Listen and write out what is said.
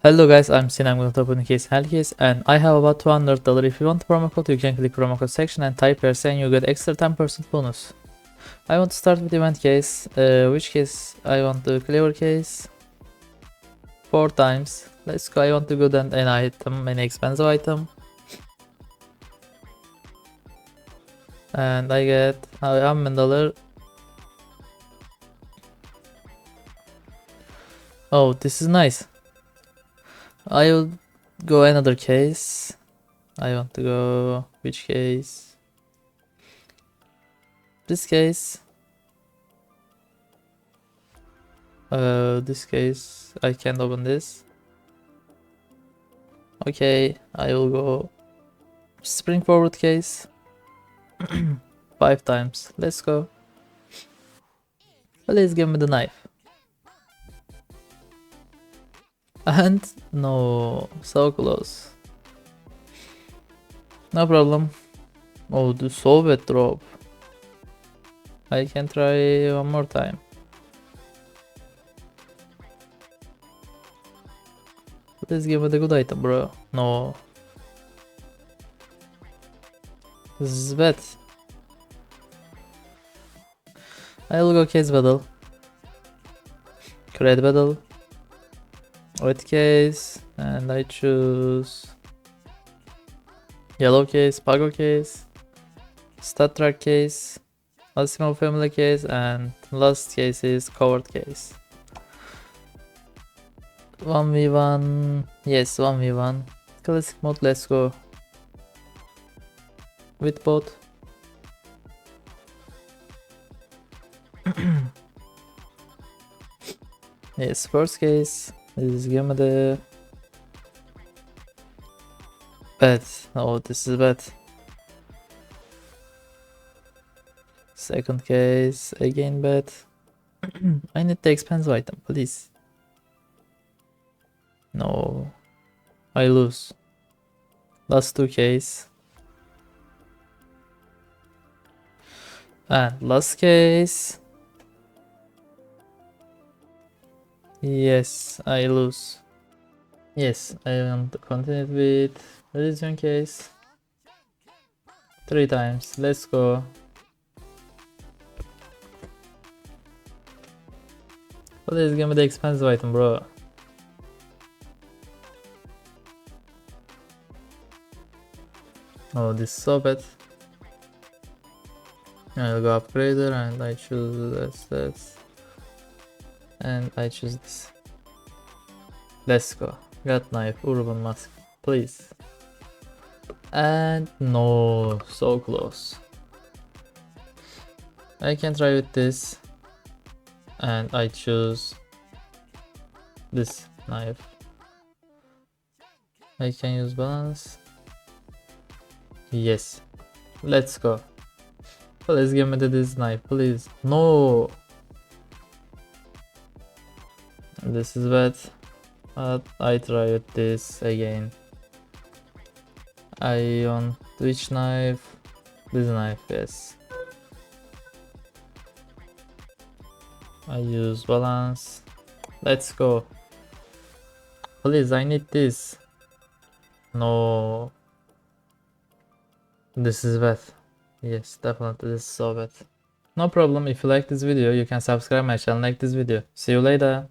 Hello guys, I'm Sin. I'm going to open the case Hellcase and I have about $200. If you want the promo code, you can click promo code section and type here and you get extra 10% bonus. I want to start with event case. Which case? I want the clever case. 4 times. Let's go. I want to go then an item, an expensive item. And I get $100. Oh, this is nice. I will go another case. I want to go which case? This case. This case I can't open this. Okay, I will go spring forward case. 5 times. Let's go. Please give me the knife. And no, so close. No problem. Oh, the Soviet drop. I can try one more time. Please give me the good item, bro. No. This is bad. I will go case battle. Cred battle. Red case. And I choose yellow case, Pago case, Stat Track case, Asimov family case, and last case is covered case. 1v1, yes, 1v1. Classic mode, let's go. With bot. Yes, first case. Please give me the bad. Oh, this is bad. Second case, again bad. I need the expensive item, please. No, I lose. Last 2 case. And last case. Yes, I lose. Yes, I want to continue with religion case. 3 times. Let's go. Please give me the expensive item, bro. Oh, this is so bad. I'll go upgrader and I choose this. And I choose this. Let's go. Got knife, urban mask, please. And no, so close. I can try with this. And I choose this knife. I can use balance. Yes. Let's go. Please give me this knife, please. No. This is bad. But I try with this again. I want which knife? This knife, yes. I use balance. Let's go. Please, I need this. No. This is bad. Yes, definitely this is so bad. No problem. If you like this video, you can subscribe my channel, like this video. See you later.